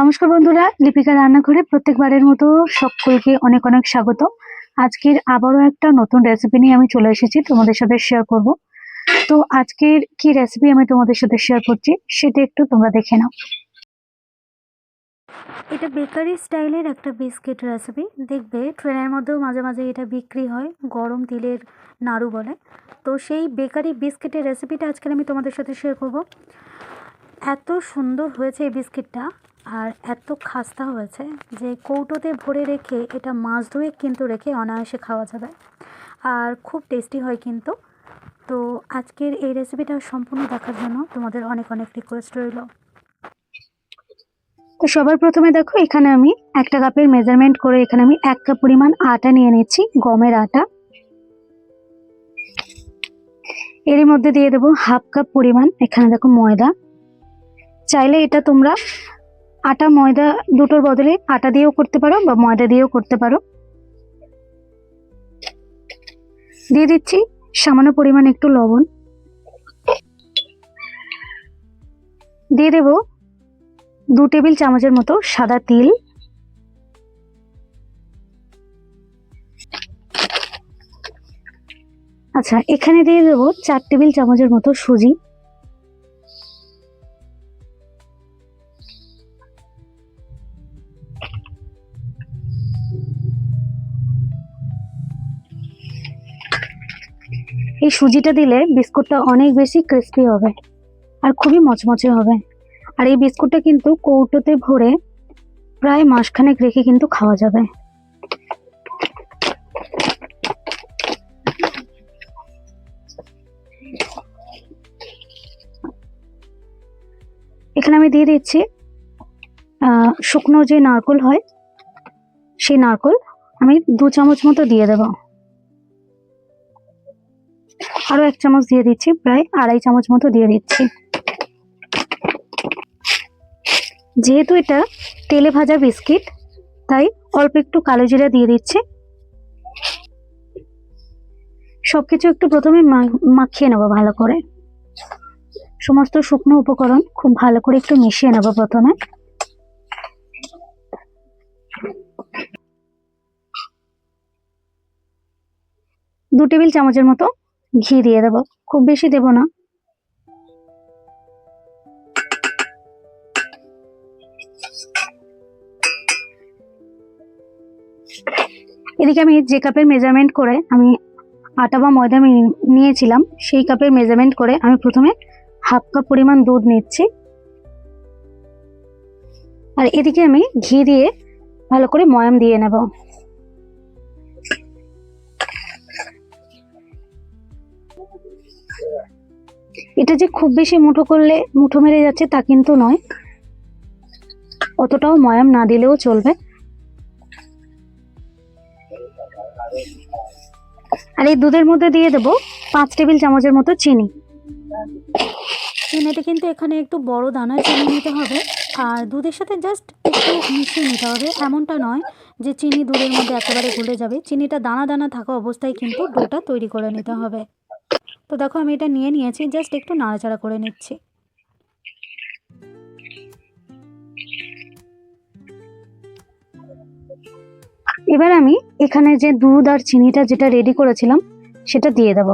নমস্কার বন্ধুরা, লিপিকা রান্নাঘরে প্রত্যেকবারের মতো সকলকে অনেক অনেক স্বাগত। আজকের আবারও একটা নতুন রেসিপি নিয়ে আমি চলে এসেছি তোমাদের সাথে শেয়ার করব। তো আজকের কি রেসিপি আমি তোমাদের সাথে শেয়ার করছি সেটা একটু তোমরা দেখে নাও। এটা বেকারি স্টাইলের একটা বিস্কিট রেসিপি। দেখবে ট্রেনের মধ্যেও মাঝে মাঝে এটা বিক্রি হয়, গরম তিলের নাড়ু বলে। তো সেই বেকারি বিস্কিটের রেসিপিটা আজকের আমি তোমাদের সাথে শেয়ার করব। এত সুন্দর হয়েছে এই বিস্কিটটা, আর এত খাস্তা হয়েছে যে কৌটোতে ভরে রেখে এটা মাস দুয়েক কিন্তু রেখে অনায়াসে খাওয়া যাবে, আর খুব টেস্টি হয় কিন্তু। তো আজকের এই রেসিপিটা সম্পূর্ণ দেখার জন্য তোমাদের অনেক অনেক রিকোয়েস্ট রইল। তো সবার প্রথমে দেখো, এখানে আমি একটা কাপের মেজারমেন্ট করে এখানে আমি 1 কাপ পরিমাণ আটা নিয়ে নিচ্ছি, গমের আটা। এর মধ্যে দিয়ে দেবো 1/2 কাপ পরিমাণ এখানে দেখো ময়দা। চাইলে এটা তোমরা আটা ময়দা দুটোর বদলে আটা দিয়েও করতে পারো বা ময়দা দিয়েও করতে পারো। দিয়ে দিচ্ছি সামান্য পরিমাণ একটু লবণ। দিয়ে দেব 2 টেবিল চামচের মতো সাদা তিল। আচ্ছা, এখানে দিয়ে দেব 4 টেবিল চামচের মতো সুজি। এই সুজিটা দিলে বিস্কুটটা অনেক বেশি ক্রিস্পি হবে আর খুবই মচমচে হবে। আর এই বিস্কুটটা কিন্তু কৌটোতে ভরে প্রায় মাসখানেক রেখে কিন্তু খাওয়া যাবে। এখানে আমি দিয়ে দিচ্ছি শুকনো যে নারকেল হয়, সেই নারকেল আমি 2 চামচ মতো দিয়ে দেব। আরো 1 চামচ দিয়ে দিচ্ছি, প্রায় 2.5 চামচ মতো দিয়ে দিচ্ছি। যেহেতু এটা তেলে ভাজা বিস্কিট, তাই অল্প একটু কালো জিরা দিয়ে দিচ্ছি। সবকিছু একটু প্রথমে মাখিয়ে নেবো ভালো করে। সমস্ত শুকনো উপকরণ খুব ভালো করে একটু মিশিয়ে নেবো প্রথমে। দু টেবিল চামচের মতো ঘি দিয়ে দেবো, খুব বেশি দেব না। এদিকে আমি যে কাপের মেজারমেন্ট করে আমি আটা বা ময়দা নিয়েছিলাম, সেই কাপের মেজারমেন্ট করে আমি প্রথমে 1/2 কাপ পরিমাণ দুধ নিচ্ছি। আর এদিকে আমি ঘি দিয়ে ভালো করে ময়াম দিয়ে নেব। এটা যে খুব বেশি মুঠো করলে মুঠো মেরে যাচ্ছে তা কিন্তু নয়, অতটাও ময়াম না দিলেও চলবে। আর এই দুধের মধ্যে দিয়ে দেবো 5 টেবিল চামচের মতো চিনি। চিনিটা কিন্তু এখানে একটু বড় দানার চিনি নিতে হবে, আর দুধের সাথে জাস্ট একটু মিশিয়ে নিতে হবে। এমনটা নয় যে চিনি দুধের মধ্যে একেবারে গলে যাবে, চিনিটা দানা দানা থাকা অবস্থায় কিন্তু ডোটা তৈরি করে নিতে হবে। তো দেখো আমি এটা নিয়ে নিয়েছি, জাস্ট একটু নাড়াচাড়া করে নিচ্ছি। এবার আমি এখানে যে দুধ আর চিনিটা যেটা রেডি করেছিলাম সেটা দিয়ে দেব।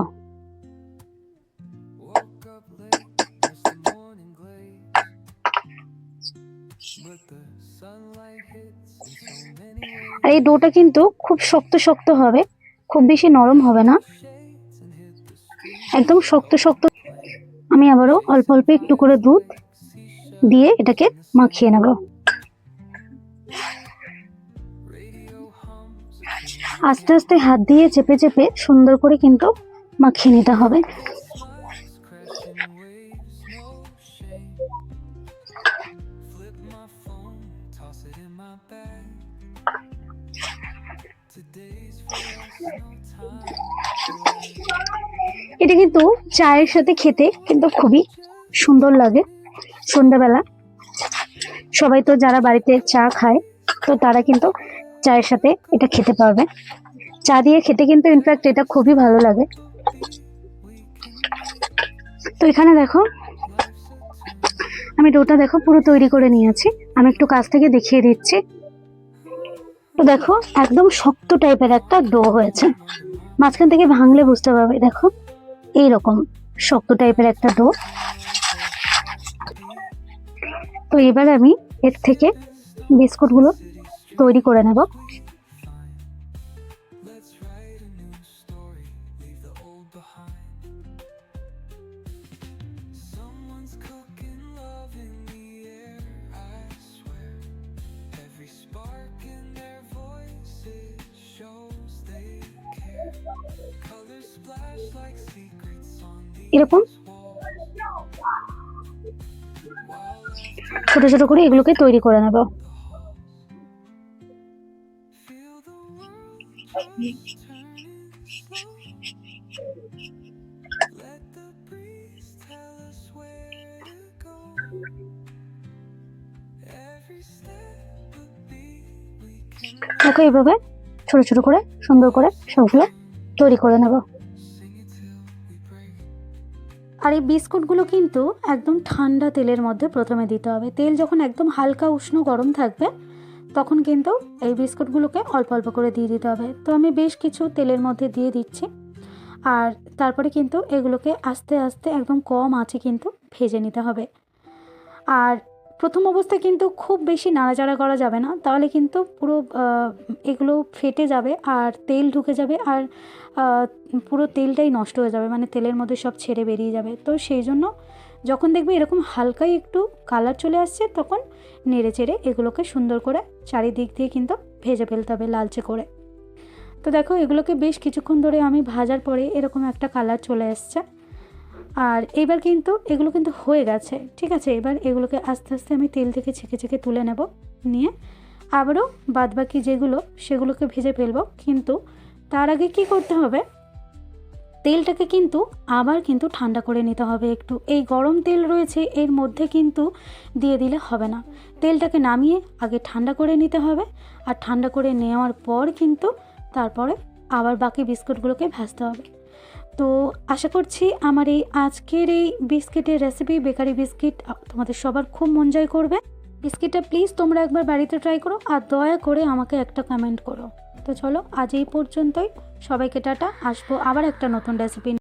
আর এই ডোটা কিন্তু খুব শক্ত শক্ত হবে, খুব বেশি নরম হবে না, একদম শক্ত শক্ত। আমি আবারও অল্প অল্প একটু করে দুধ দিয়ে এটাকে মাখিয়ে নেব। আস্তে আস্তে হাত দিয়ে চেপে চেপে সুন্দর করে কিন্তু মাখিয়ে নিতে হবে। এটা কিন্তু চায়ের সাথে খেতে কিন্তু খুবই সুন্দর লাগে। সন্ধ্যাবেলা সবাই তো যারা বাড়িতে চা খায়, তো তারা কিন্তু চায়ের সাথে এটা খেতে পারবে। চা দিয়ে খেতে কিন্তু ইনফ্যাক্ট এটা খুবই ভালো লাগে। তো এখানে দেখো আমি ডোটা দেখো পুরো তৈরি করে নিয়েছি। আমি একটু কাছ থেকে দেখিয়ে দিচ্ছি। তো দেখো একদম শক্ত টাইপের একটা ডো হয়েছে, মাঝখান থেকে ভাঙলে বুঝতে পারবে। দেখো এইরকম শক্ত টাইপের একটা ডো। তো এবার আমি এর থেকে বিস্কুটগুলো তৈরি করে নেব। এরকম ছোট ছোট করে এগুলোকে তৈরি করে নেব। দেখো এইভাবে ছোট ছোট করে সুন্দর করে সবগুলো তৈরি করে নেব। আর এই বিস্কুটগুলো কিন্তু একদম ঠান্ডা তেলের মধ্যে প্রথমে দিতে হবে। তেল যখন একদম হালকা উষ্ণ গরম থাকবে তখন কিন্তু এই বিস্কুটগুলোকে অল্প অল্প করে দিয়ে দিতে হবে। তো আমি বেশ কিছু তেলের মধ্যে দিয়ে দিচ্ছি। আর তারপরে কিন্তু এগুলোকে আস্তে আস্তে একদম কম আঁচে কিন্তু ভেজে নিতে হবে। আর প্রথম অবস্থায় কিন্তু খুব বেশি নাড়াচাড়া করা যাবে না, তাহলে কিন্তু পুরো এগুলো ফেটে যাবে আর তেল ঢুকে যাবে, আর পুরো তেলটাই নষ্ট হয়ে যাবে, মানে তেলের মধ্যে সব ছেড়ে বেরিয়ে যাবে। তো সেই জন্য যখন দেখবে এরকম হালকাই একটু কালার চলে আসছে তখন নেড়ে চেড়ে এগুলোকে সুন্দর করে চারিদিক দিয়ে কিন্তু ভেজে ফেলতে হবে লালচে করে। তো দেখো এগুলোকে বেশ কিছুক্ষণ ধরে আমি ভাজার পরে এরকম একটা কালার চলে আসছে। আর এবার কিন্তু এগুলো কিন্তু হয়ে গেছে, ঠিক আছে। এবার এগুলোকে আস্তে আস্তে আমি তেল থেকে ছেঁকে ছেঁকে তুলে নেব, নিয়ে আবারও বাদবাকি যেগুলো সেগুলোকে ভেজে ফেলবো। কিন্তু তার আগে কি করতে হবে, তেলটাকে কিন্তু আবার কিন্তু ঠান্ডা করে নিতে হবে একটু। এই গরম তেল রয়েছে এর মধ্যে কিন্তু দিয়ে দিলে হবে না, তেলটাকে নামিয়ে আগে ঠান্ডা করে নিতে হবে। আর ঠান্ডা করে নেওয়ার পর কিন্তু তারপরে আবার বাকি বিস্কুটগুলোকে ভাজতে হবে। তো আশা করছি আমার এই আজকের এই বিস্কিটের রেসিপি, বেকারি বিস্কিট, তোমাদের সবার খুব মন জয় করবে। বিস্কিটটা প্লিজ তোমরা একবার বাড়িতে ট্রাই করো আর দয়া করে আমাকে একটা কমেন্ট করো। তো চলো আজ এই পর্যন্তই, সবাইকে টাটা। আসবো আবার একটা নতুন রেসিপি।